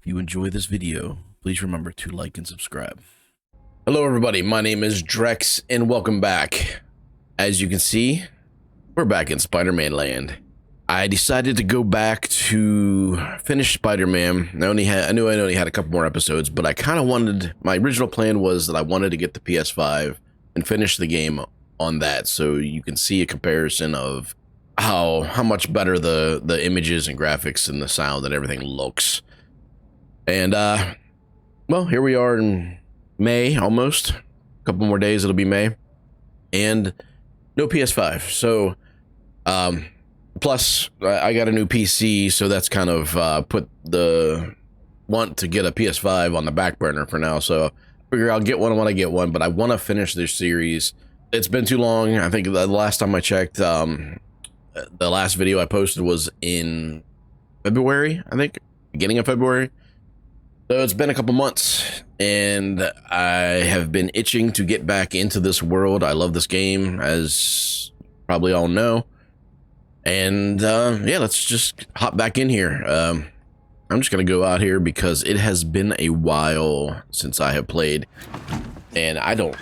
If you enjoy this video, please remember to like and subscribe. Hello everybody, my name is Drex and welcome back. As you can see, we're back in Spider-Man land. I decided to go back to finish Spider-Man. I knew I only had a couple more episodes, but I kind of wanted, my original plan was that I wanted to get the PS5 and finish the game on that, so you can see a comparison of how much better the images and graphics and the sound and everything looks. And well, here we are in May, almost a couple more days, it'll be May, and no PS5. So plus I got a new PC, so that's kind of put the want to get a PS5 on the back burner for now. So I figure I'll get one when I get one, but I want to finish this series. It's been too long. I think the last time I checked, the last video I posted was in February, I think, beginning of February. So it's been a couple months, and I have been itching to get back into this world. I love this game, as probably all know. And yeah, let's just hop back in here. I'm just gonna go out here because it has been a while since I have played, and I don't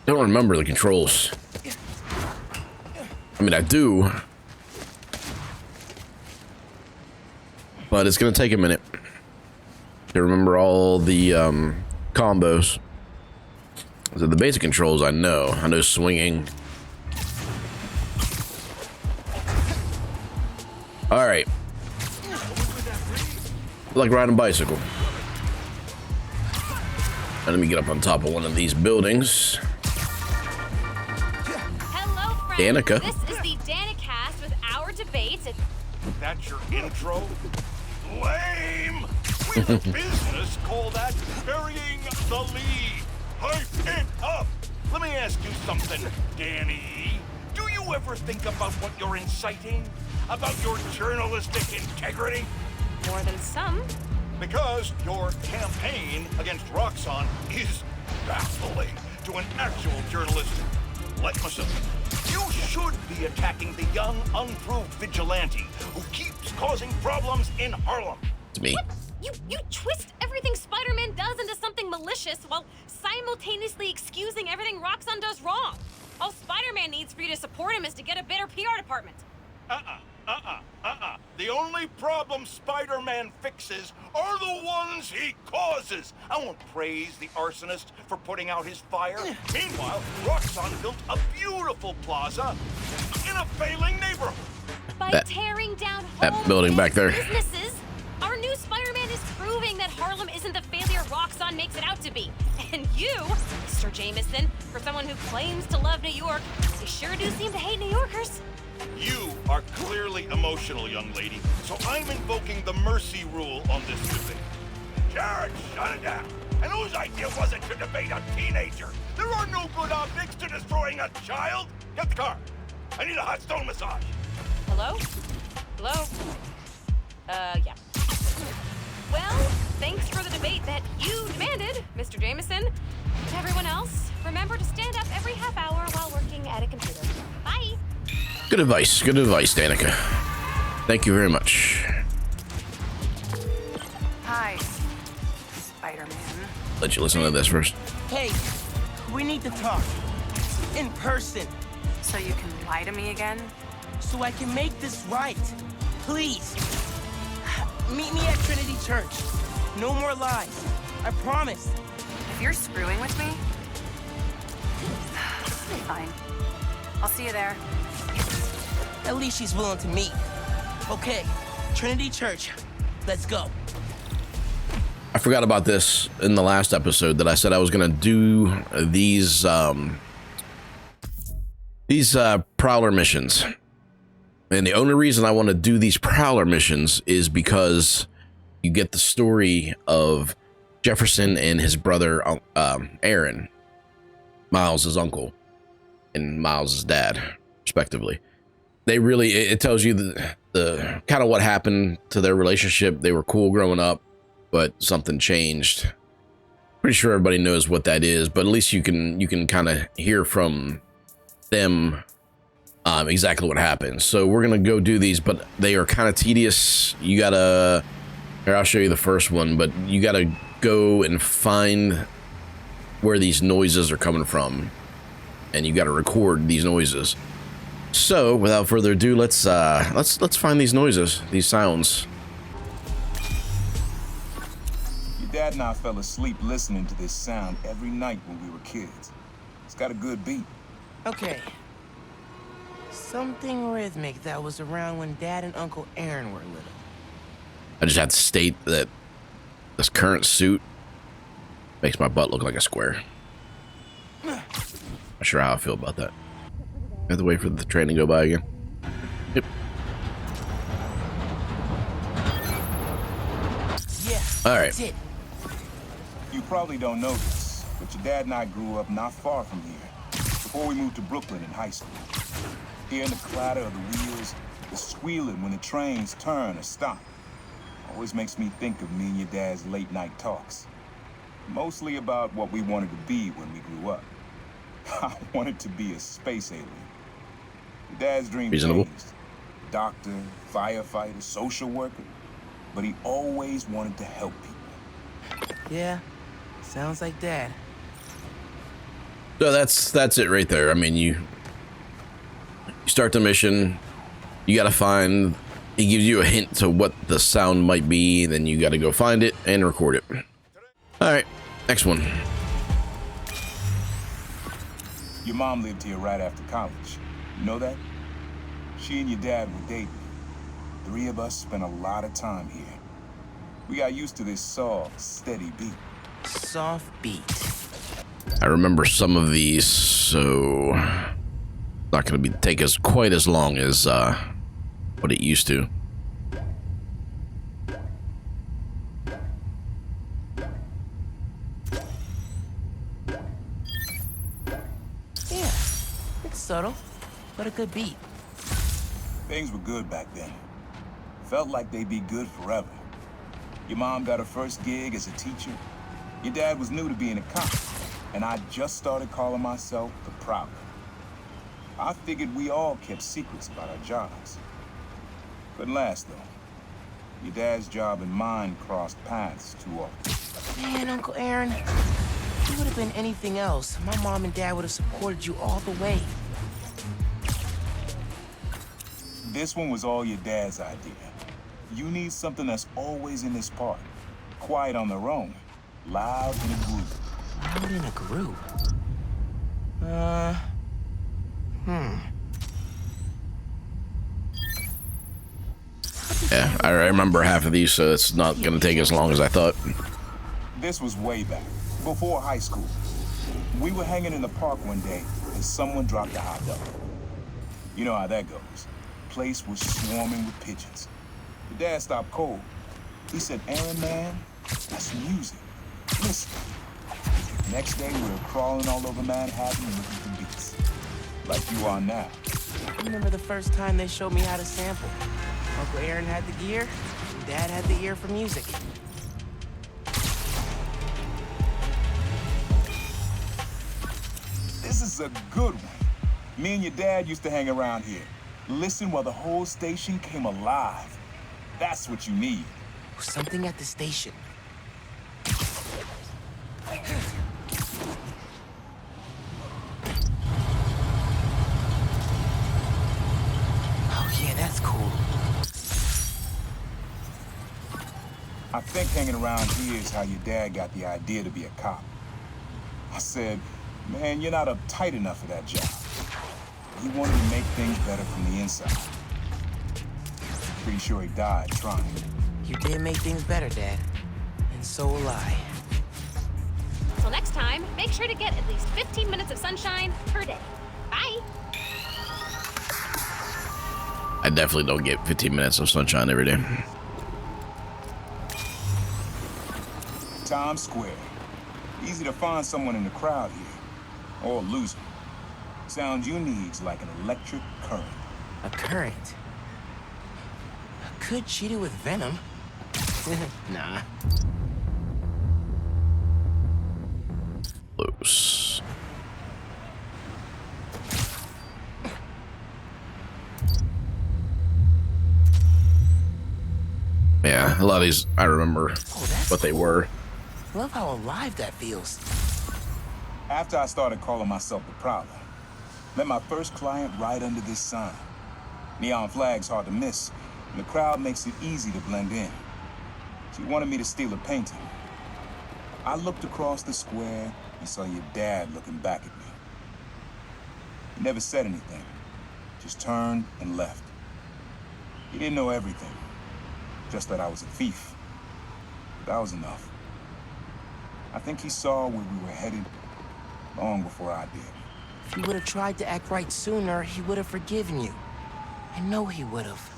remember the controls. I mean, I do, but it's gonna take a minute to remember all the combos. So the basic controls I know swinging. All right, like riding a bicycle. Now let me get up on top of one of these buildings. Hello, friends. Danica. This is the Danicast with our debates. That's your intro? Lame! We have a business called that burying the lead. Hype it up! Let me ask you something, Danny. Do you ever think about what you're inciting? About your journalistic integrity? More than some. Because your campaign against Roxxon is baffling to an actual journalist like myself. You should be attacking the young, unproved vigilante who keeps causing problems in Harlem. It's me. What? You twist everything Spider-Man does into something malicious while simultaneously excusing everything Roxxon does wrong. All Spider-Man needs for you to support him is to get a better PR department. The only problem Spider-Man fixes are the ones he causes. I won't praise the arsonist for putting out his fire. Meanwhile, Roxxon built a beautiful plaza in a failing neighborhood. By tearing down that homes building and back there. businesses, our new Spider-Man is proving that Harlem isn't the failure Roxxon makes it out to be. And you, Mr. Jameson, for someone who claims to love New York, you sure do seem to hate New Yorkers. You are clearly emotional, young lady, so I'm invoking the mercy rule on this debate. Jared, shut it down. And whose idea was it to debate a teenager? There are no good optics to destroying a child. Get the car. I need a hot stone massage. Hello? Hello? Yeah. Well, thanks for the debate that you demanded, Mr. Jameson. To everyone else, remember to stand up every half hour while working at a computer. Bye. Good advice, Danica. Thank you very much. Hi, Spider-Man. Let you listen to this first. Hey, we need to talk. In person. So you can lie to me again? So I can make this right. Please. Meet me at Trinity Church. No more lies. I promise. If you're screwing with me, fine. I'll see you there. At least she's willing to meet. Okay, Trinity Church. Let's go. I forgot about this in the last episode that I said I was gonna do these Prowler missions. And the only reason I want to do these Prowler missions is because you get the story of Jefferson and his brother, Aaron, Miles' uncle, and Miles' dad, respectively. They really, it tells you the kind of what happened to their relationship. They were cool growing up, but something changed. Pretty sure everybody knows what that is, but at least you can kind of hear from them exactly what happened. So we're gonna go do these, but they are kind of tedious. You gotta Here, I'll show you the first one, but you gotta go and find where these noises are coming from, and you gotta record these noises. So, without further ado, let's find these noises, these sounds. Your dad and I fell asleep listening to this sound every night when we were kids. It's got a good beat. Okay. Something rhythmic that was around when Dad and Uncle Aaron were little. I just have to state that this current suit makes my butt look like a square. Not sure how I feel about that. I have to wait for the train to go by again. Yep. Yeah. All right. That's it. You probably don't know this, but your dad and I grew up not far from here, before we moved to Brooklyn in high school. Hearing the clatter of the wheels, the squealing when the trains turn or stop, always makes me think of me and your dad's late night talks. Mostly about what we wanted to be when we grew up. I wanted to be a space alien. Your dad's dream Reasonable. changed. Doctor, firefighter, social worker. But he always wanted to help people. Yeah. Sounds like Dad. So that's it right there. I mean, you start the mission, you gotta find, he gives you a hint to what the sound might be, then you gotta go find it and record it. All right, next one. Your mom lived here right after college. You know that? She and your dad were dating. 3 of us spent a lot of time here. We got used to this soft, steady beat. Soft beat. I remember some of these, so not gonna take us quite as long as what it used to. Yeah. It's subtle, but a good beat. Things were good back then. Felt like they'd be good forever. Your mom got her first gig as a teacher. Your dad was new to being a cop, and I just started calling myself the Prowler. I figured we all kept secrets about our jobs. Couldn't last, though. Your dad's job and mine crossed paths too often. Man, Uncle Aaron, if you would have been anything else, my mom and Dad would have supported you all the way. This one was all your dad's idea. You need something that's always in this part. Quiet on their own. Loud in a group. Loud in a group? Yeah, I remember half of these, so it's not gonna take as long as I thought. This was way back, before high school. We were hanging in the park one day, and someone dropped a hot dog. You know how that goes. Place was swarming with pigeons. The dad stopped cold. He said, "Aaron, man, that's music. Listen." Next day, we were crawling all over Manhattan and looking for beats. Like you are now. I remember the first time they showed me how to sample. Uncle Aaron had the gear, and Dad had the ear for music. This is a good one. Me and your dad used to hang around here. Listen while the whole station came alive. That's what you need. Something at the station. Oh yeah, that's cool. I think hanging around here is how your dad got the idea to be a cop. I said, "Man, you're not uptight enough for that job." He wanted to make things better from the inside. Pretty sure he died trying. You did make things better, Dad. And so will I. Till next time, make sure to get at least 15 minutes of sunshine per day. Bye! I definitely don't get 15 minutes of sunshine every day. Times Square. Easy to find someone in the crowd here. Or lose them. Sound you need's like an electric current. A current? Could cheat it with venom. Nah. Close. Yeah, a lot of these I remember Oh, that's what they cool. were. Love how alive that feels. After I started calling myself the Prowler, met my first client right under this sign. Neon flag's hard to miss, and the crowd makes it easy to blend in. She wanted me to steal a painting. I looked across the square and saw your dad looking back at me. He never said anything, just turned and left. He didn't know everything, just that I was a thief. But that was enough. I think he saw where we were headed long before I did. If you would have tried to act right sooner, he would have forgiven you. I know he would have.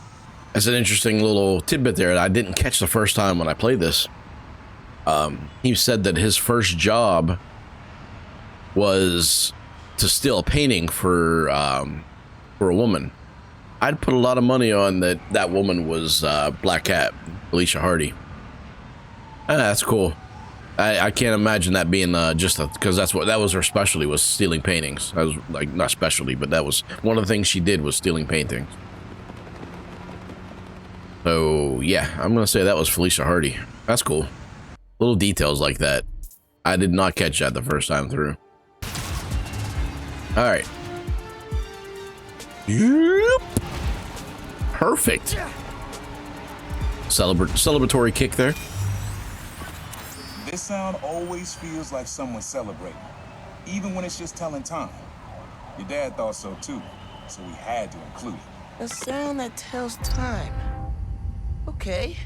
That's an interesting little tidbit there that I didn't catch the first time when I played this. He said that his first job was to steal a painting for a woman. I'd put a lot of money on that woman was Black Cat, Alicia Hardy. That's cool. I can't imagine that being because that was her specialty, was stealing paintings. I was like, not specialty, but that was one of the things she did, was stealing paintings. So yeah, I'm gonna say that was Felicia Hardy. That's cool. Little details like that. I did not catch that the first time through. All right. Yep. Perfect. Celebratory kick there. This sound always feels like someone celebrating, even when it's just telling time. Your dad thought so too, so we had to include it. A sound that tells time. Okay.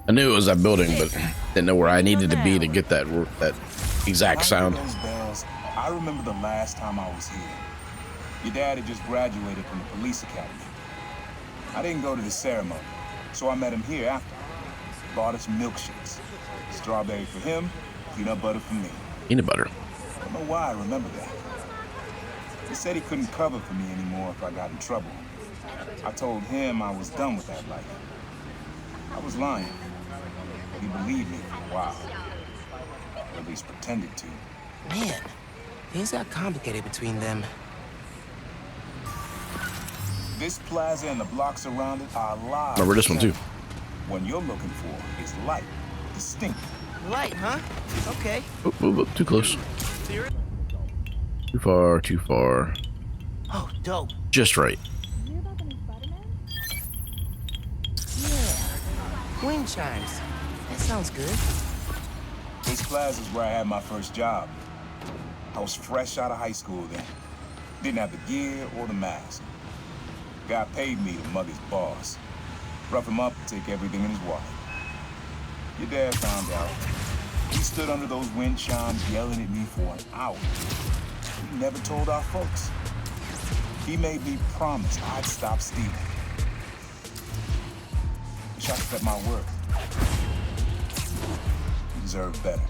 I knew it was that building, but didn't know where I needed to be to get that exact sound. Those bells, I remember the last time I was here. Your dad had just graduated from the police academy. I didn't go to the ceremony, so I met him here after. Bought us milkshakes. Strawberry for him, peanut butter for me. Peanut butter. I don't know why I remember that. He said he couldn't cover for me anymore if I got in trouble. I told him I was done with that life. I was lying, but he believed me for a while. Or at least pretended to. Man, things got complicated between them. This plaza and the blocks around it are alive. Remember this one too. What you're looking for is light, distinct. Light, huh? Okay. Oh, too close. Too far, too far. Oh, dope. Just right. Yeah. Wind chimes. That sounds good. This plaza is where I had my first job. I was fresh out of high school then. Didn't have the gear or the mask. Guy paid me to mug his boss. Rough him up, take everything in his wallet. Your dad found out. He stood under those wind chimes yelling at me for an hour. He never told our folks. He made me promise I'd stop stealing. Wish I kept my word. You deserve better.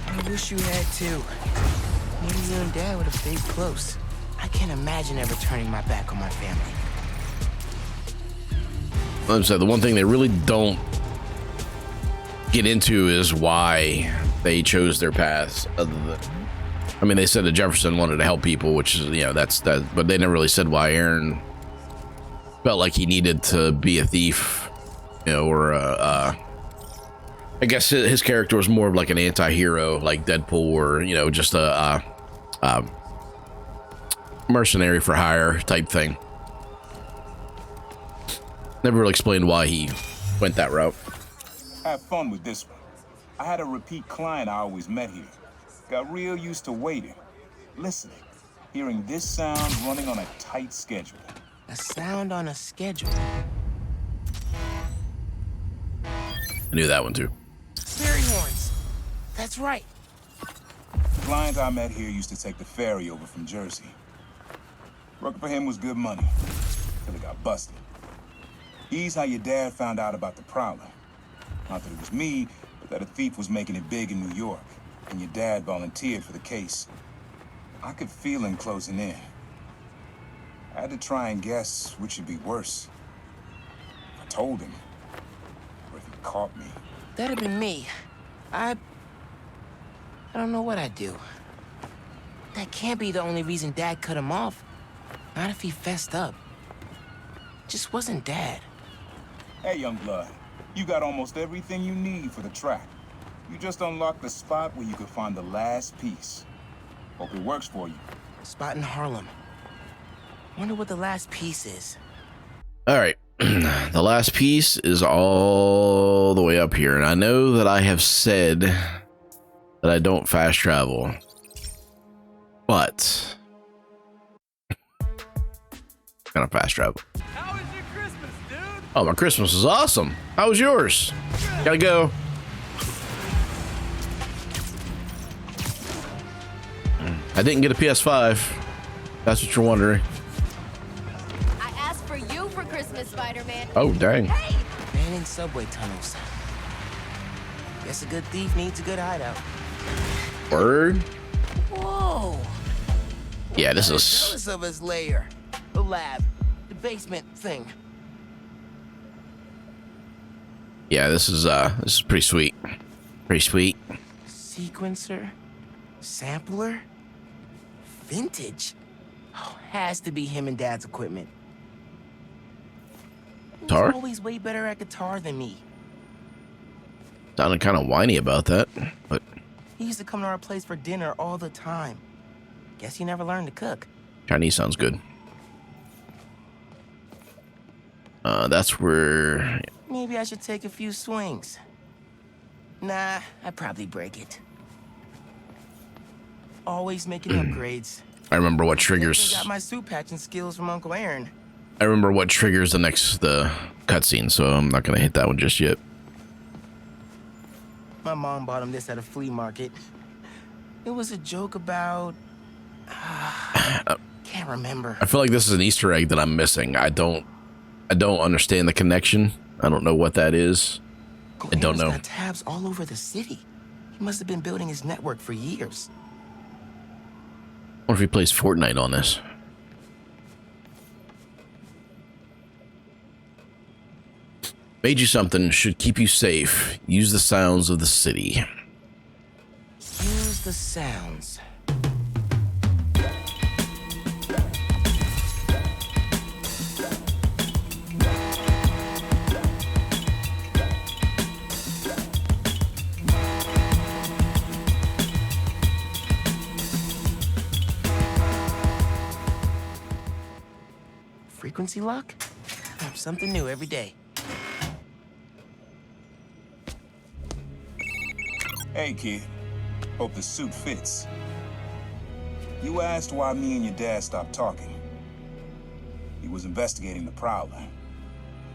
I wish you had too. Maybe you and Dad would have stayed close. I can't imagine ever turning my back on my family. Like I said, the one thing they really don't get into is why they chose their paths. I mean, they said that Jefferson wanted to help people, which is, you know, that's that, but they never really said why Aaron felt like he needed to be a thief, you know, or I guess his character was more of like an anti-hero, like Deadpool, or, you know, just a mercenary for hire type thing. Never really explained why he went that route. Have fun with this one. I had a repeat client I always met here. Got real used to waiting, listening, hearing this sound running on a tight schedule. A sound on a schedule. I knew that one too. Fairy horns. That's right. The client I met here used to take the ferry over from Jersey. Working for him was good money, till he got busted. He's how your dad found out about the Prowler. Not that it was me, but that a thief was making it big in New York, and your dad volunteered for the case. I could feel him closing in. I had to try and guess which would be worse. I told him, caught me. That'd have been me. I don't know what I'd do. That can't be the only reason Dad cut him off. Not if he fessed up. Just wasn't Dad. Hey, young blood. You got almost everything you need for the track. You just unlocked the spot where you could find the last piece. Hope it works for you. Spot in Harlem. Wonder what the last piece is. All right. The last piece is all the way up here. And I know that I have said that I don't fast travel. But kind of fast travel. How was your Christmas, dude? Oh, my Christmas is awesome. How was yours? Gotta go. I didn't get a PS5. That's what you're wondering. I asked for you for Christmas, Spider-Man. Oh, dang. Hey! Man in subway tunnels. Guess a good thief needs a good hideout. Word. Whoa! Yeah, this is... Jealous of his lair. The lab. The basement thing. Yeah, this is pretty sweet. Pretty sweet. Sequencer? Sampler? Vintage? Oh, has to be him and Dad's equipment. He was Guitar? always way better at guitar than me. Sounded kind of whiny about that, but He used to come to our place for dinner all the time. Guess he never learned to cook. Chinese sounds good. That's where... Maybe I should take a few swings. Nah, I'd probably break it. Always making upgrades. I remember what I triggers... got my suit patching skills from Uncle Aaron. I remember what triggers the cutscene, so I'm not gonna hit that one just yet. My mom bought him this at a flea market. It was a joke about... can't remember. I feel like this is an Easter egg that I'm missing. I don't understand the connection. I don't know what that is. I don't know. Aaron's got tabs all over the city. He must have been building his network for years. What if he plays Fortnite on this? Made you something should keep you safe. Use the sounds of the city. Use the sounds. Frequency lock? Something new every day. Hey, kid. Hope the suit fits. You asked why me and your dad stopped talking. He was investigating the Prowler.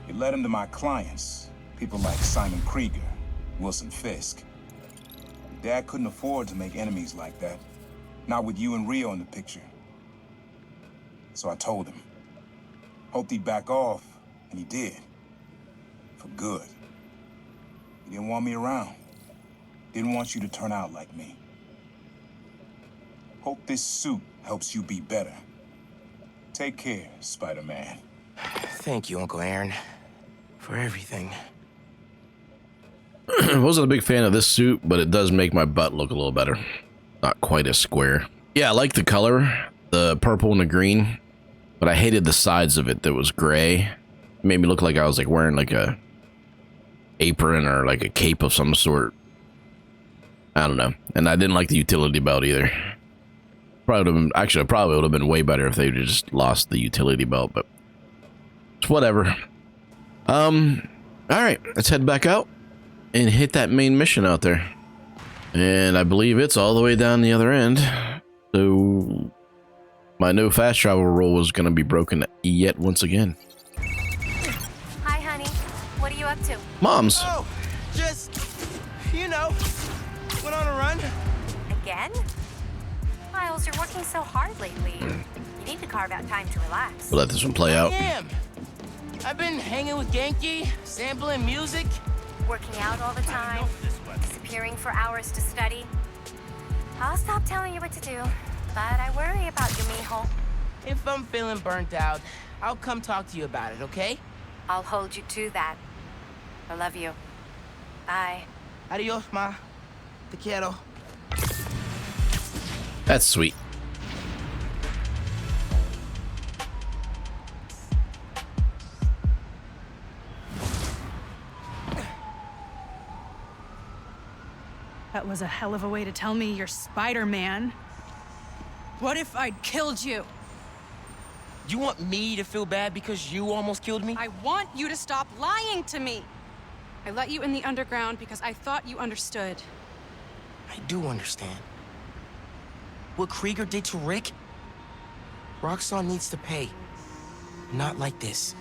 It led him to my clients, people like Simon Krieger, Wilson Fisk. Dad couldn't afford to make enemies like that. Not with you and Rio in the picture. So I told him. Hoped he'd back off, and he did. For good. He didn't want me around. Didn't want you to turn out like me. Hope this suit helps you be better. Take care, Spider-Man. Thank you, Uncle Aaron, for everything. I wasn't a big fan of this suit, but it does make my butt look a little better. Not quite as square. Yeah, I like the color, the purple and the green, but I hated the sides of it that was gray. It made me look like I was like wearing like a apron or like a cape of some sort. I don't know. And I didn't like the utility belt either. Probably would have been way better if they just lost the utility belt, but it's whatever. All right, let's head back out and hit that main mission out there. And I believe it's all the way down the other end. So my no fast travel rule was going to be broken yet once again. Hi, honey. What are you up to? Mom's. Oh, just, you know, went on a run. Again? Miles, you're working so hard lately. You need to carve out time to relax. We'll let this one play out. Damn. I've been hanging with Genki, sampling music. Working out all the time, disappearing for hours to study. I'll stop telling you what to do, but I worry about you, mijo. If I'm feeling burnt out, I'll come talk to you about it, okay? I'll hold you to that. I love you. Bye. Adios, ma. Te quiero. That's sweet. That was a hell of a way to tell me you're Spider-Man. What if I'd killed you? You want me to feel bad because you almost killed me? I want you to stop lying to me. I let you in the underground because I thought you understood. I do understand. What Krieger did to Rick? Roxxon needs to pay. Not like this.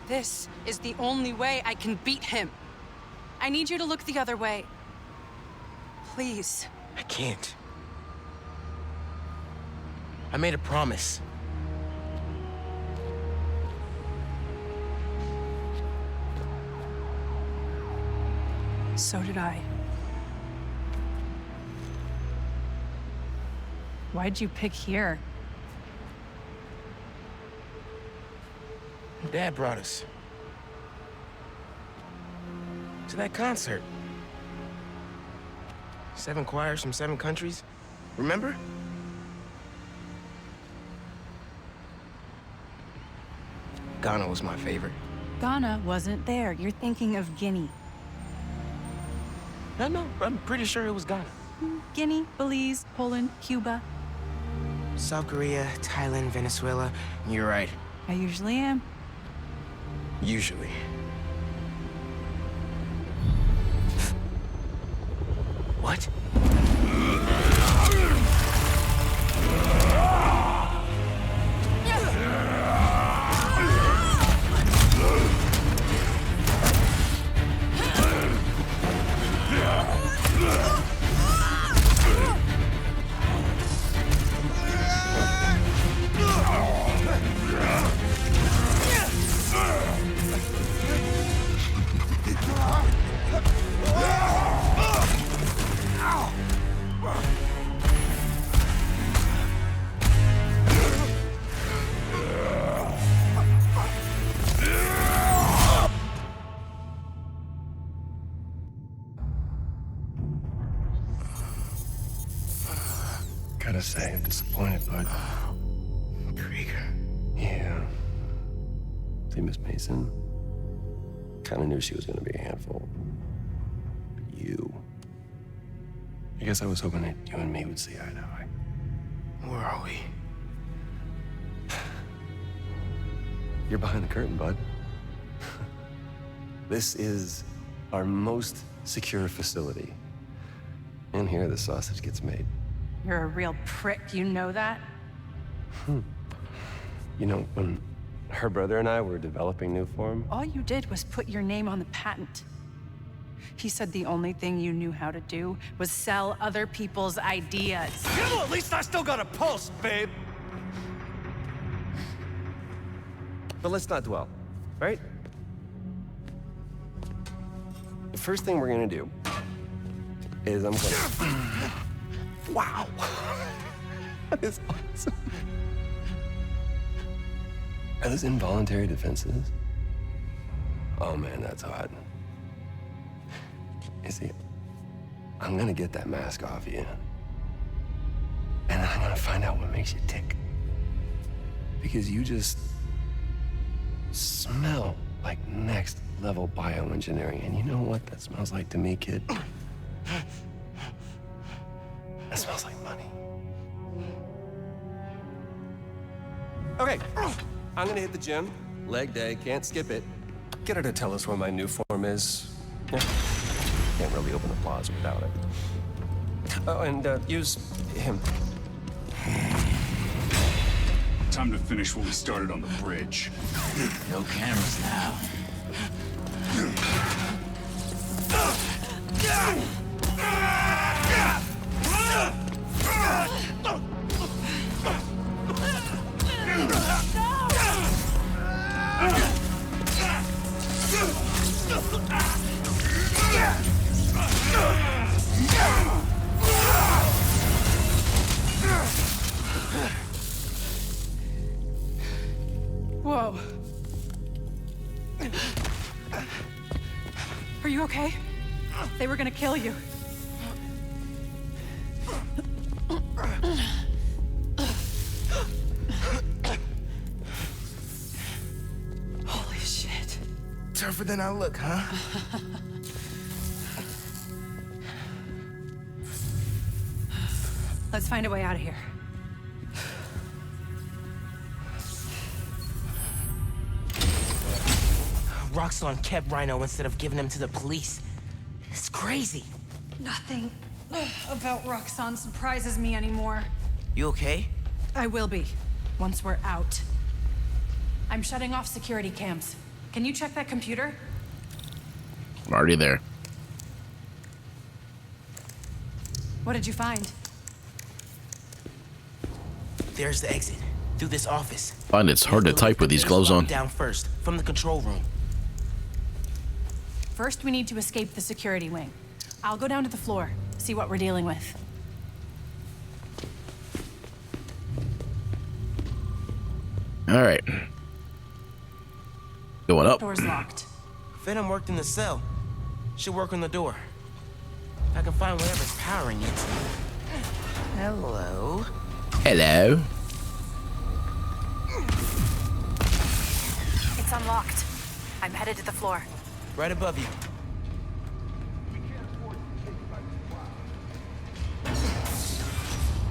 This is the only way I can beat him. I need you to look the other way. Please. I can't. I made a promise. So did I. Why'd you pick here? Dad brought us to that concert. 7 choirs from 7 countries. Remember? Ghana was my favorite. Ghana wasn't there. You're thinking of Guinea. No, I'm pretty sure it was Ghana. Guinea, Belize, Poland, Cuba. South Korea, Thailand, Venezuela. You're right. I usually am. Usually. What? Gotta say, I'm disappointed, bud. Krieger. Yeah. See, Miss Mason? Kinda knew she was gonna be a handful. But you. I guess I was hoping that you and me would see eye to eye. Where are we? You're behind the curtain, bud. This is our most secure facility. And here the sausage gets made. You're a real prick, you know that? You know, when her brother and I were developing new form, All you did was put your name on the patent. He said the only thing you knew how to do was sell other people's ideas. Yeah, well, at least I still got a pulse, babe. but let's not dwell, right? The first thing we're gonna do is I'm gonna... Wow. That is awesome. Are those involuntary defenses? Oh man, that's hot. You see, I'm gonna get that mask off you. And then I'm gonna find out what makes you tick. Because you just smell like next level bioengineering. And you know what that smells like to me, kid? That smells like money. Okay, I'm gonna hit the gym. Leg day, can't skip it. Get her to tell us where my new form is. Yeah. Can't really open the plaza without it. Oh, and use him. Time to finish what we started on the bridge. No cameras now. Whoa. Are you okay? They were gonna kill you. Holy shit. Tougher than I look, huh? Let's find a way out of here. Roxxon kept Rhino instead of giving him to the police. It's crazy. Nothing about Roxxon surprises me anymore. You okay? I will be, once we're out. I'm shutting off security cams. Can you check that computer? I'm already there. What did you find? There's the exit. Through this office. Find it's hard to type with these gloves on. Down first, from the control room. First, we need to escape the security wing. I'll go down to the floor, see what we're dealing with. All right. Going up. Door's locked. Venom worked in the cell. Should work on the door. If I can find whatever's powering it. Hello. Hello. It's unlocked. I'm headed to the floor. Right above you.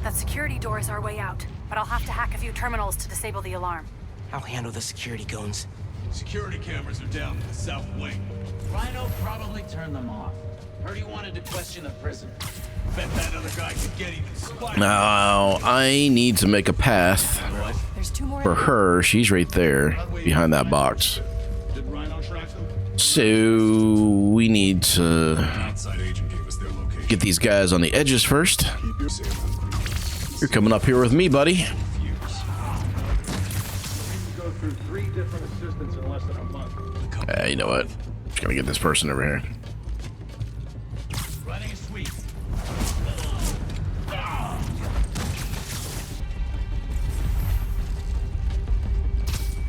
That security door is our way out, but I'll have to hack a few terminals to disable the alarm. I'll handle the security goons. Security cameras are down in the south wing. Rhino probably turned them off. Heard he wanted to question the prisoner. Bet that other guy could get even Spider. Now, I need to make a path There's two more. for her. She's right there, behind that box. Did Rhino track them? So, we need to Outside agent gave us their location. get these guys on the edges first. Keep your safe. You're coming up here with me, buddy. Go through 3 different assistants in less than a month. You know what? Just gonna get this person over here. Running a sweep.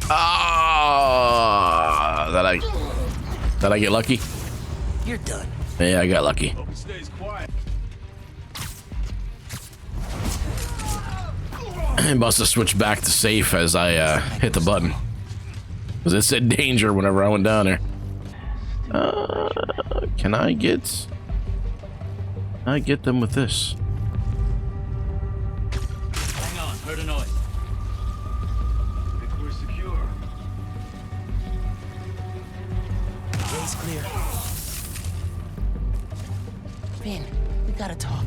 Ah! Did I get lucky? You're done. Yeah, I got lucky. Hope he stays quiet. I must have switched back to safe as I hit the button. Because it said danger whenever I went down there. Can I get them with this? Hang on, heard a noise. Think we're secure. Way's clear. Ben, we gotta talk.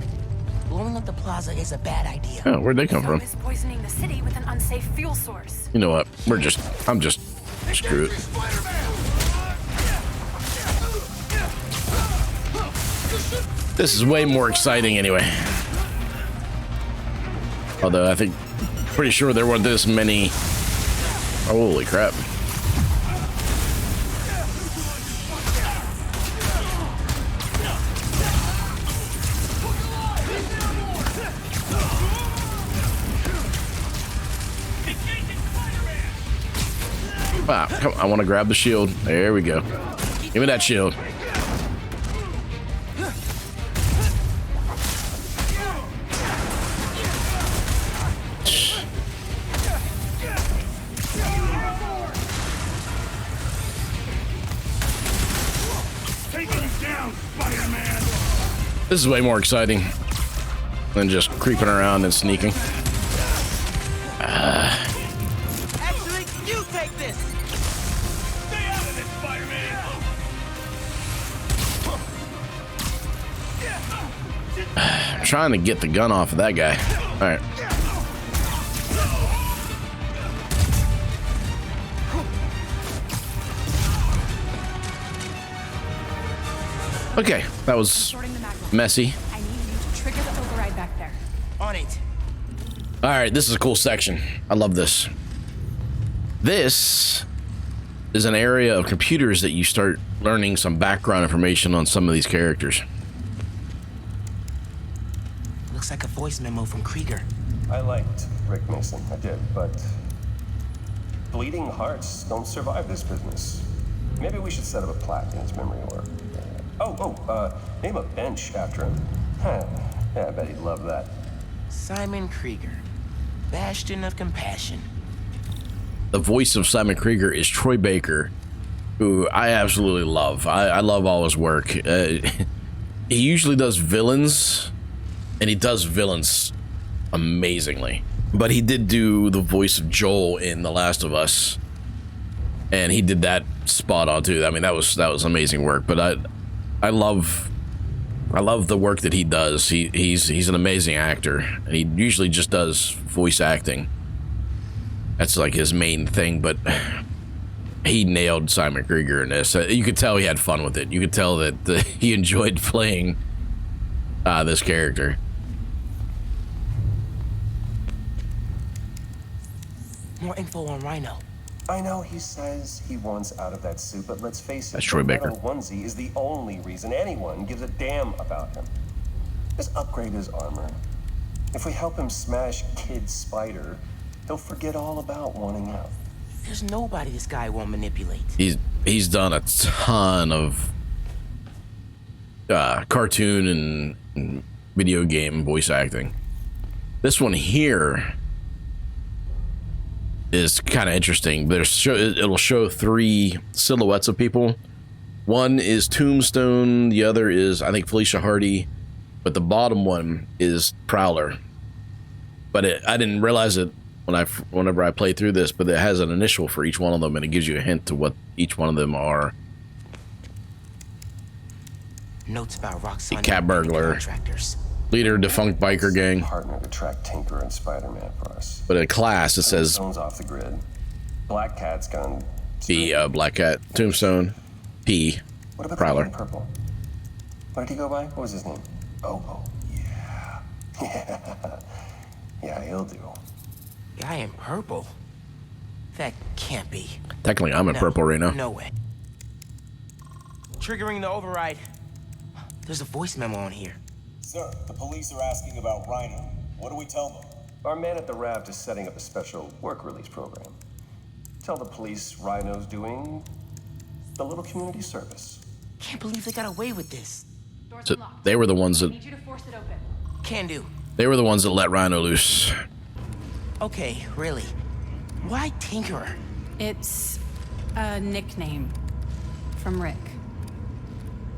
Blowing up the plaza is a bad idea. Oh, where'd they come from? Is poisoning the city with an unsafe fuel source. You know what? I'm just screwed. This is way more exciting anyway. Although I think, pretty sure there weren't this many. Holy crap. Wow, come on, I want to grab the shield. There we go. Give me that shield. Taking you down, Spider-Man! This is way more exciting than just creeping around and sneaking. Actually, you take this! Stay out of this, Spider-Man! I'm trying to get the gun off of that guy. All right. Okay, that was Sorting the magnet. messy. I need you to trigger the override back there. On it. All right, this is a cool section. I love this. This is an area of computers that you start learning some background information on some of these characters. Looks like a voice memo from Krieger. I liked Rick Mason, I did, but bleeding hearts don't survive this business. Maybe we should set up a plaque in his memory or Name a bench after him. Huh. Yeah, I bet he'd love that. Simon Krieger, bastion of compassion. The voice of Simon Krieger is Troy Baker, who I absolutely love. I love all his work. He usually does villains, and he does villains amazingly. But he did do the voice of Joel in The Last of Us, and he did that spot on too. I mean, that was amazing work. But I love the work that he does. He's an amazing actor, and he usually just does voice acting. That's like his main thing, but he nailed Simon Krieger in this. You could tell he had fun with it. You could tell that he enjoyed playing this character. More info on Rhino. I know he says he wants out of that suit, but let's face it, That's Troy Baker. The onesie is the only reason anyone gives a damn about him. Just upgrade his armor. If we help him smash Kid Spider, he'll forget all about wanting out. There's nobody this guy won't manipulate. He's done a ton of cartoon and video game voice acting. This one here is kind of interesting. It'll show 3 silhouettes of people. One is Tombstone, the other is, I think, Felicia Hardy, but the bottom one is Prowler. But I didn't realize it whenever I played through this, but it has an initial for each one of them, and it gives you a hint to what each one of them are. Notes about Roxanne. Cat burglar, leader, defunct biker gang. Partner to track Tinker and Spider-Man for us. But in class, it says Tombstone's off the grid. Black Cat's gone. P, Black Cat, Tombstone, P, What about Prowler. the guy in purple? What did he go by? What was his name? Oh, yeah. Yeah, he'll do. Guy in purple? That can't be. Technically, I'm in purple right now. No way. Triggering the override. There's a voice memo on here. Sir, the police are asking about Rhino. What do we tell them? Our man at the raft is setting up a special work release program. Tell the police Rhino's doing a little community service. Can't believe they got away with this. So they were the ones that Can do. they were the ones that let Rhino loose. Okay, really. Why Tinkerer? It's a nickname from Rick.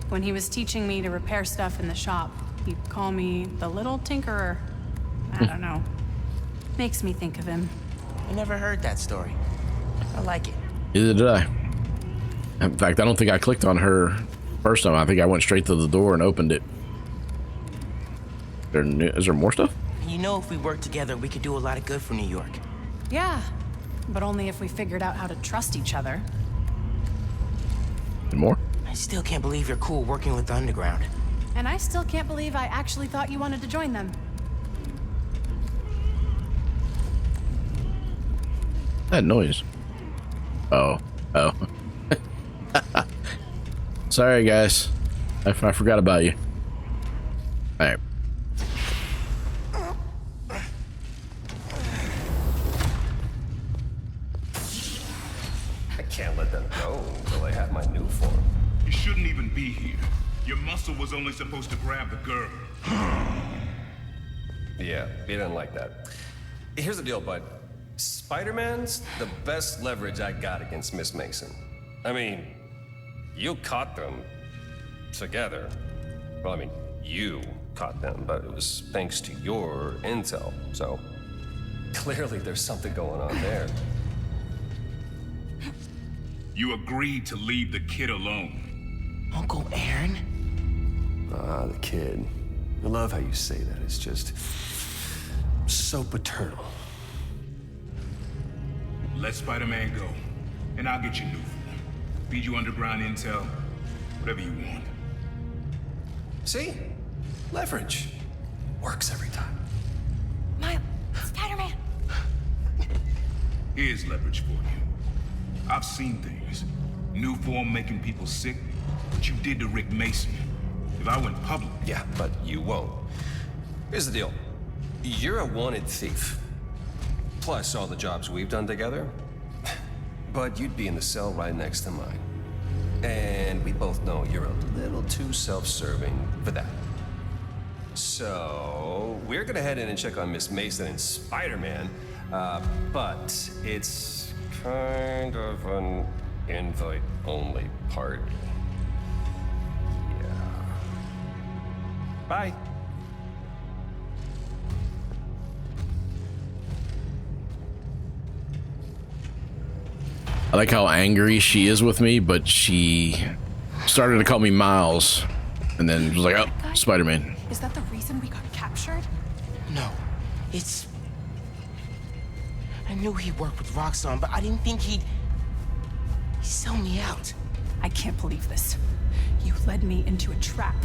When he was teaching me to repair stuff in the shop, he'd call me the Little Tinkerer. I don't know. Makes me think of him. I never heard that story. I like it. Neither did I. In fact, I don't think I clicked on her first time. I think I went straight to the door and opened it. Is there more stuff? You know, if we work together, we could do a lot of good for New York. Yeah, but only if we figured out how to trust each other. And more? I still can't believe you're cool working with the Underground. And I still can't believe I actually thought you wanted to join them. That noise. Oh. Sorry, guys. I forgot about you. All right. I can't let them go until I have my new form. You shouldn't even be here. Your muscle was only supposed to grab the girl. Yeah, he didn't like that. Here's the deal, bud. Spider-Man's the best leverage I got against Miss Mason. I mean, you caught them together. Well, I mean, you caught them, but it was thanks to your intel, so clearly there's something going on there. You agreed to leave the kid alone. Uncle Aaron? Ah, the kid. I love how you say that. It's just so paternal. Let Spider-Man go, and I'll get you new form. Feed you underground intel, whatever you want. See? Leverage. Works every time. Miles, Spider-Man. Here's leverage for you. I've seen things. New form making people sick. What you did to Rick Mason. If I went public... Yeah, but you won't. Here's the deal. You're a wanted thief. Plus all the jobs we've done together. But you'd be in the cell right next to mine. And we both know you're a little too self-serving for that. So, we're gonna head in and check on Miss Mason and Spider-Man, but it's kind of an invite-only party. Yeah. Bye. I like how angry she is with me, but she started to call me Miles, and then was like, "Oh, Spider-Man." Is that the reason we got captured? No, it's... I knew he worked with Roxxon, but I didn't think he'd sell me out. I can't believe this. You led me into a trap.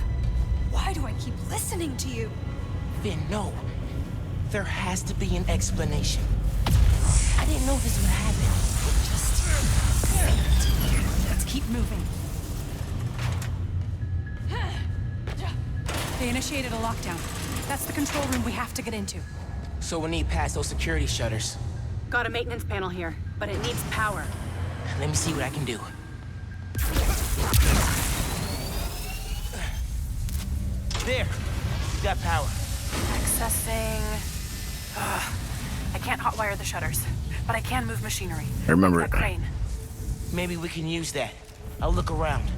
Why do I keep listening to you? Finn, no. There has to be an explanation. I didn't know this would happen. Let's keep moving. They initiated a lockdown. That's the control room we have to get into. So we need past those security shutters. Got a maintenance panel here, but it needs power. Let me see what I can do. There. You got power. Accessing... I can't hotwire the shutters, but I can move machinery. I remember That it. crane. Maybe we can use that. I'll look around.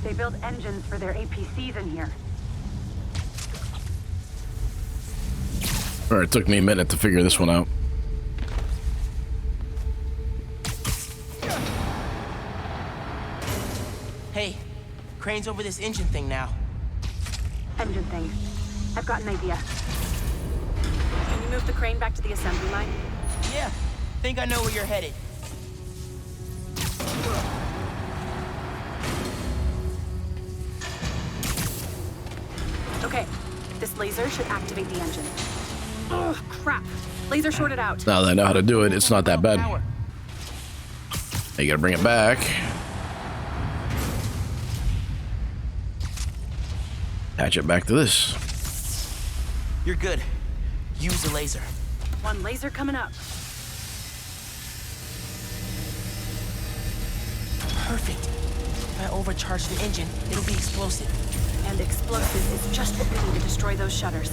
They build engines for their APCs in here. All right, it took me a minute to figure this one out. Hey, crane's over this engine thing now. Engine thing. I've got an idea. Can you move the crane back to the assembly line? Yeah, think I know where you're headed. Okay, this laser should activate the engine. Oh, crap. Laser shorted out. Now that I know how to do it, it's not that bad. You gotta bring it back. Attach it back to this. You're good. Use the laser. One laser coming up. Perfect. If I overcharge the engine, it'll be explosive. And explosive is just what we need to destroy those shutters.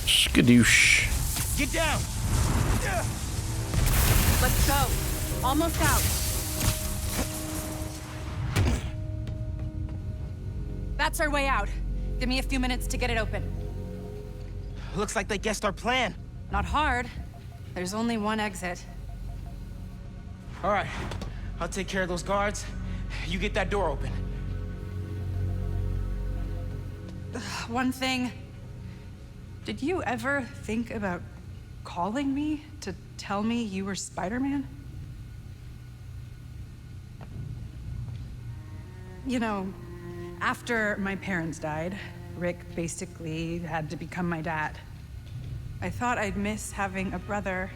Skadoosh. Get down! Let's go. Almost out. That's our way out. Give me a few minutes to get it open. Looks like they guessed our plan. Not hard. There's only one exit. All right, I'll take care of those guards. You get that door open. One thing. Did you ever think about calling me to tell me you were Spider-Man? You know, after my parents died, Rick basically had to become my dad. I thought I'd miss having a brother,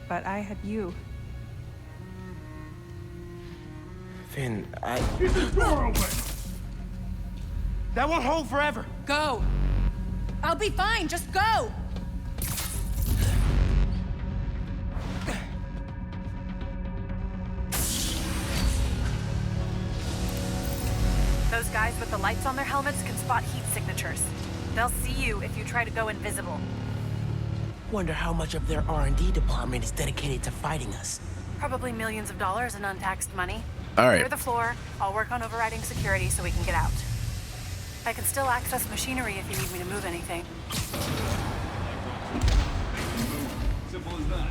but I had you. Finn, Keep this door open! that won't hold forever. Go! I'll be fine, just go! Those guys with the lights on their helmets can spot heat signatures. They'll see you if you try to go invisible. Wonder how much of their R&D department is dedicated to fighting us. Probably millions of dollars in untaxed money. All right. Clear the floor. I'll work on overriding security so we can get out. I can still access machinery if you need me to move anything. Simple as that.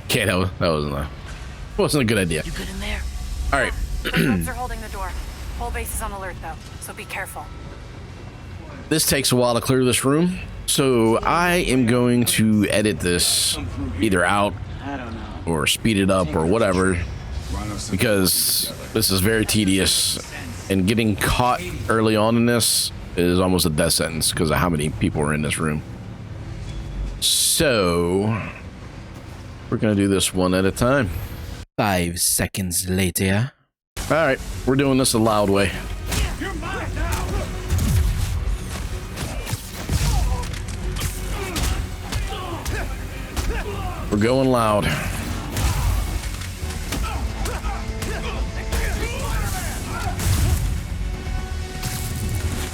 Okay, that wasn't a good idea. You good in there? All right. Folks are holding the door. Whole base is on alert though, so be careful. This takes a while to clear this room, so I am going to edit this either out or speed it up or whatever, because this is very tedious, and getting caught early on in this is almost a death sentence because of how many people are in this room. So we're gonna do this one at a time. 5 seconds later. All right, we're doing this a loud way. You're mine now! We're going loud.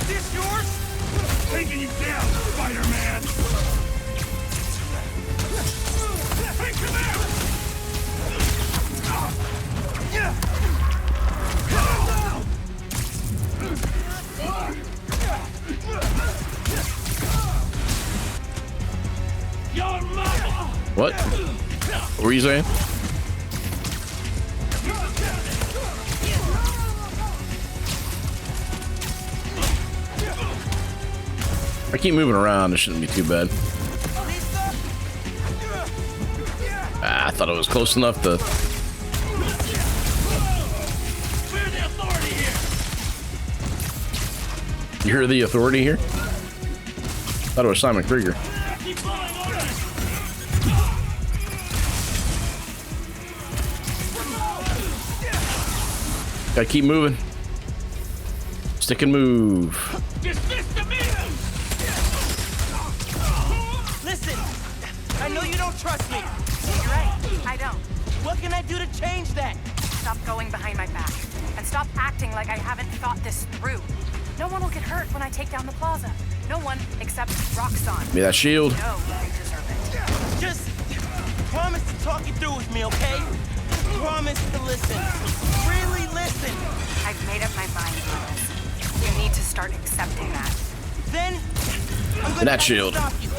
This yours? Taking you down, Spider-Man! Hey, come out! Your mama! What? What were you saying? I keep moving around. It shouldn't be too bad. I thought it was close enough to. We're the authority here! You hear the authority here? Thought it was Simon Krieger. Keep blowing orders! Gotta keep moving. Stick and move. Dismiss the meeting! Listen, I know you don't trust me. You're right, I don't. What can I do to change that? Stop going behind my back. And stop acting like I haven't thought this through. No one will get hurt when I take down the plaza. No one except Roxxon. Give me that shield. No, they deserve it. Just promise to talk it through with me, okay? Promise to listen. Really listen. I've made up my mind, Lewis. You need to start accepting that. Then I'm gonna That have to shield. stop you.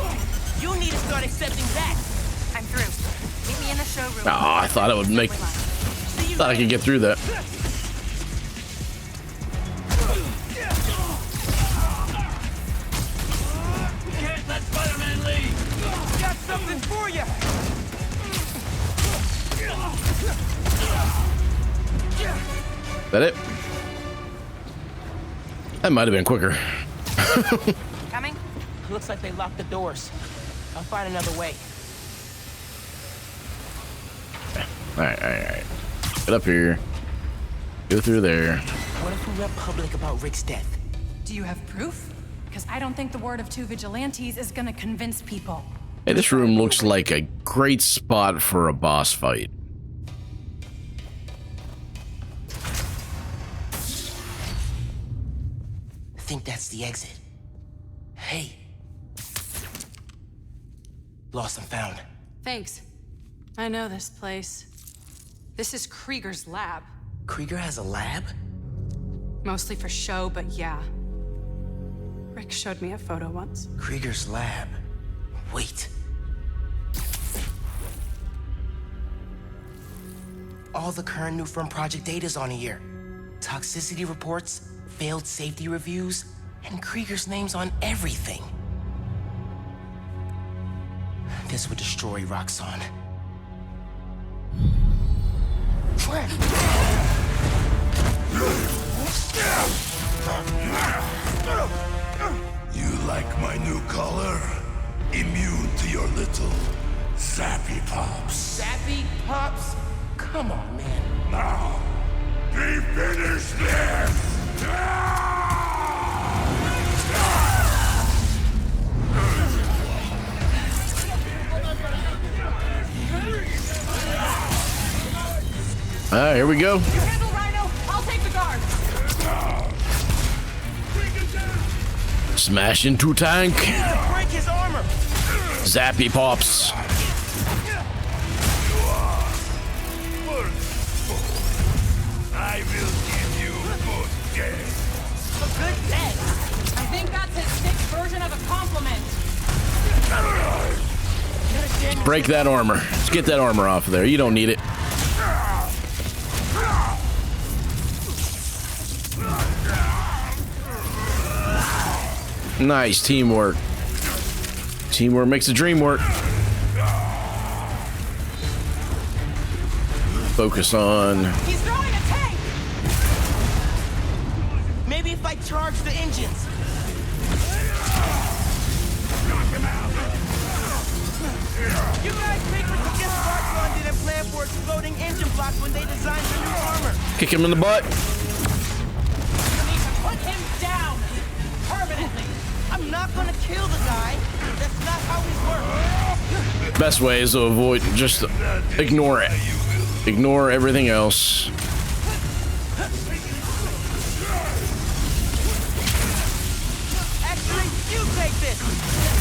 You need to start accepting that. I'm through. Meet me in the showroom. Oh, I thought it would make. See you Thought I could get through that. Can't let Spider-Man leave! got something for you. That it? That might have been quicker. Coming? Looks like they locked the doors. I'll find another way. Alright. Get up here. Go through there. What if we went public about Rick's death? Do you have proof? Because I don't think the word of two vigilantes is gonna convince people. Hey, this room looks like a great spot for a boss fight. I think that's the exit. Hey. Lost and found. Thanks. I know this place. This is Krieger's lab. Krieger has a lab? Mostly for show, but yeah. Rick showed me a photo once. Krieger's lab. Wait. All the current new firm project data's on here. Toxicity reports, failed safety reviews, and Krieger's name's on everything. This would destroy Roxxon. You like my new color? Immune to your little zappy pops. Zappy Pops? Come on, man. Now, be finished this! Alright, here we go. You handle Rhino, I'll take the guard. Smash into tank. Break his armor! Zappy pops. I will give you a good day. A good day! I think that's his sick version of a compliment. Break that armor. Let's get that armor off of there. You don't need it. Nice teamwork. Teamwork makes the dream work. Focus on. He's throwing a tank! Maybe if I charge the engines. You guys think we could get Roxxon didn't plan for exploding engine blocks when they designed the new armor? Kick him in the butt. You need to put him down permanently. I'm not gonna kill the guy. That's not how we work. Best way is to avoid, just ignore it. Ignore everything else. Actually, you take this.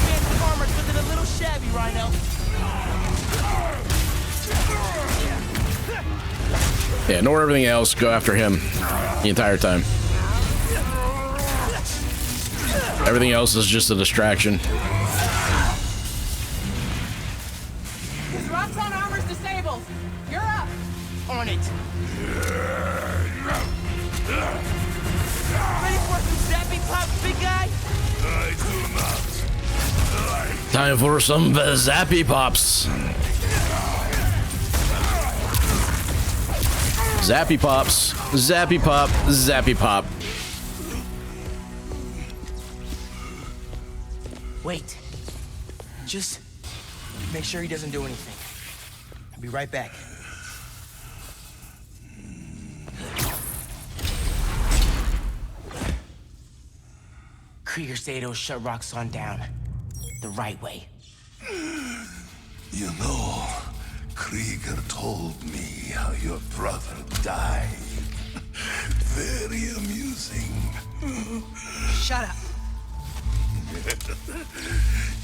Fancy armor's looking a little shabby, Rhino. Yeah, ignore everything else. Go after him the entire time. Everything else is just a distraction. Roxxon armor's disabled. You're up. On it. Ready for some zappy pops, big guy? I do not. Time for some zappy pops. Zappy pops. Zappy pop. Zappy pop. Wait. Just make sure he doesn't do anything. I'll be right back. Krieger said it'll shut Roxxon down. The right way. You know, Krieger told me how your brother died. Very amusing. Shut up.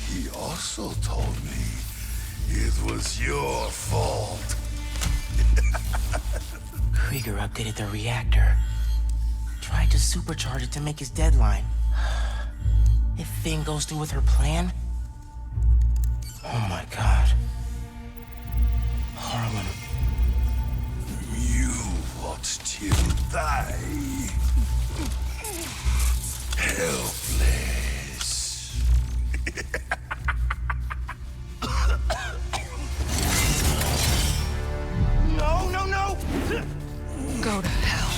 He also told me it was your fault. Krieger updated the reactor. Tried to supercharge it to make his deadline. If Finn goes through with her plan... Oh my god. Harlem. You watched him die. Helpless. No, no, no! Go to hell.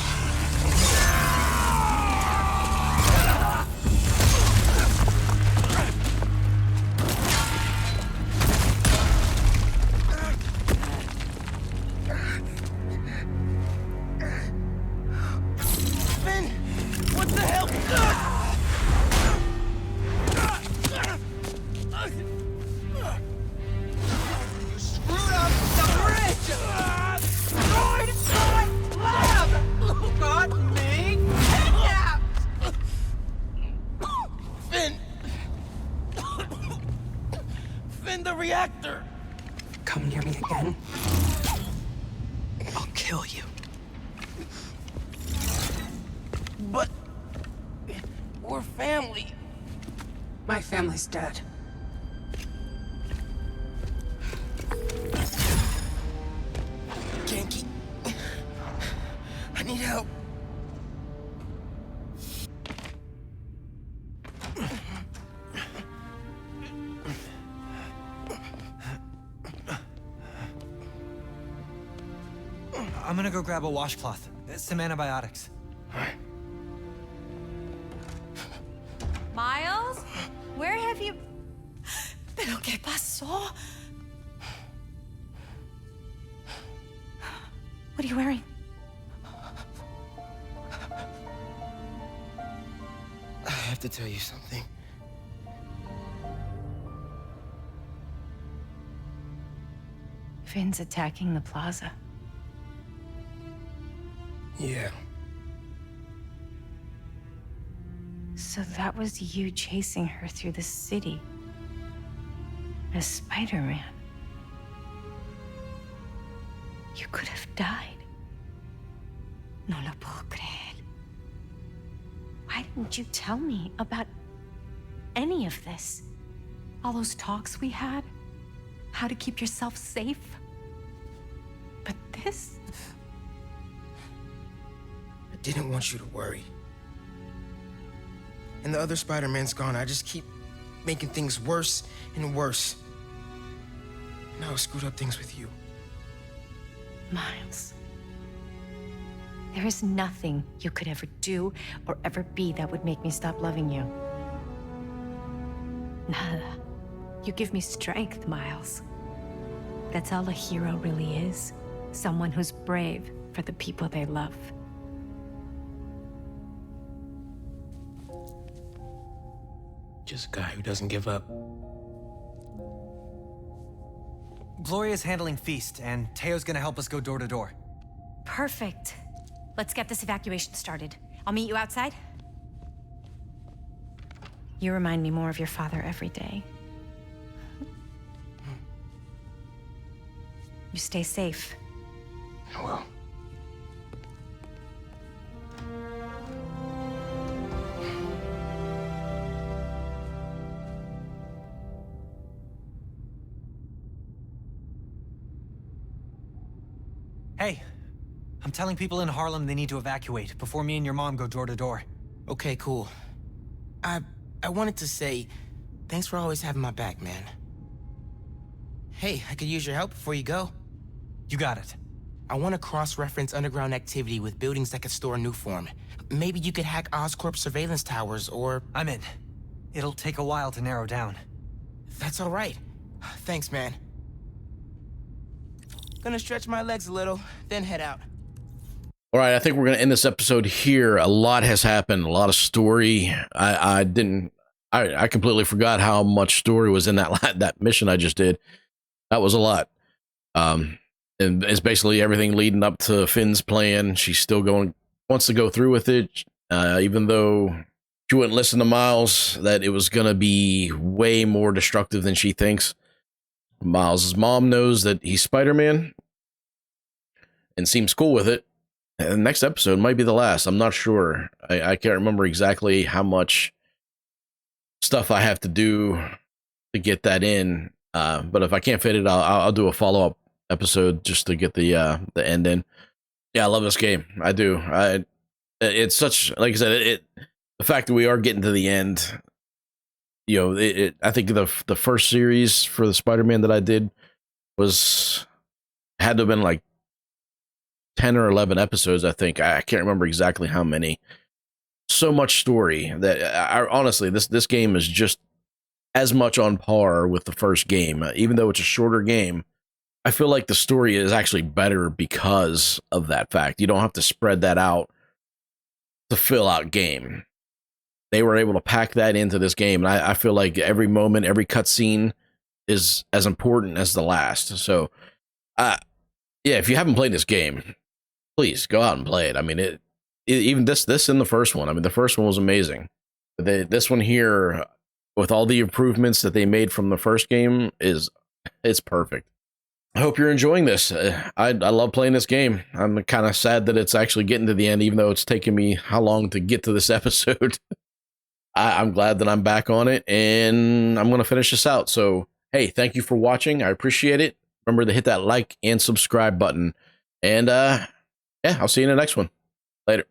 Finn! What the hell? You screwed up the bridge! Destroyed my lab! Got me kidnapped! Finn! Finn, the reactor! Come near me again. I'll kill you. But... we're family. My family's dead. Genki. I need help. I'm gonna go grab a washcloth. Some antibiotics. Miles? Where have you... ¿Pero qué pasó? What are you wearing? I have to tell you something. Finn's attacking the plaza. Yeah. So that was you chasing her through the city. As Spider-Man. You could have died. No lo puedo creer. Why didn't you tell me about any of this? All those talks we had? How to keep yourself safe? But this? I didn't want you to worry. And the other Spider-Man's gone. I just keep making things worse and worse. Now I screwed up things with you. Miles. There is nothing you could ever do or ever be that would make me stop loving you. Nada. You give me strength, Miles. That's all a hero really is. Someone who's brave for the people they love. Just a guy who doesn't give up. Gloria's handling Feast, and Teo's gonna help us go door to door. Perfect. Let's get this evacuation started. I'll meet you outside. You remind me more of your father every day. You stay safe. I will. Hey, I'm telling people in Harlem they need to evacuate before me and your mom go door to door. Okay, cool. I wanted to say, thanks for always having my back, man. Hey, I could use your help before you go. You got it. I want to cross-reference underground activity with buildings that could store Nuform. Maybe you could hack Oscorp's surveillance towers, or... I'm in. It'll take a while to narrow down. That's all right. Thanks, man. Gonna stretch my legs a little, then head out. All right, I think we're going to end this episode here. A lot has happened, a lot of story. I completely forgot how much story was in that mission I just did. That was a lot. And it's basically everything leading up to Finn's plan. She's still wants to go through with it, even though she wouldn't listen to Miles, that it was going to be way more destructive than she thinks. Miles' mom knows that he's Spider-Man and seems cool with it. And the next episode might be the last. I'm not sure. I can't remember exactly how much stuff I have to do to get that in. But if I can't fit it, I'll do a follow-up episode just to get the end in. Yeah, I love this game. I do. It's such, like I said, the fact that we are getting to the end, you know, I think the first series for the Spider-Man that I did had to have been like 10 or 11 episodes, I think. I can't remember exactly how many. So much story that honestly, this game is just as much on par with the first game. Even though it's a shorter game, I feel like the story is actually better because of that fact. You don't have to spread that out to fill out game. They were able to pack that into this game, and I feel like every moment, every cutscene is as important as the last. So, yeah, if you haven't played this game, please go out and play it. I mean, even this and the first one. I mean, the first one was amazing. This one here, with all the improvements that they made from the first game, it's perfect. I hope you're enjoying this. I love playing this game. I'm kind of sad that it's actually getting to the end, even though it's taken me how long to get to this episode. I'm glad that I'm back on it, and I'm going to finish this out. So, hey, thank you for watching. I appreciate it. Remember to hit that like and subscribe button. And, yeah, I'll see you in the next one. Later.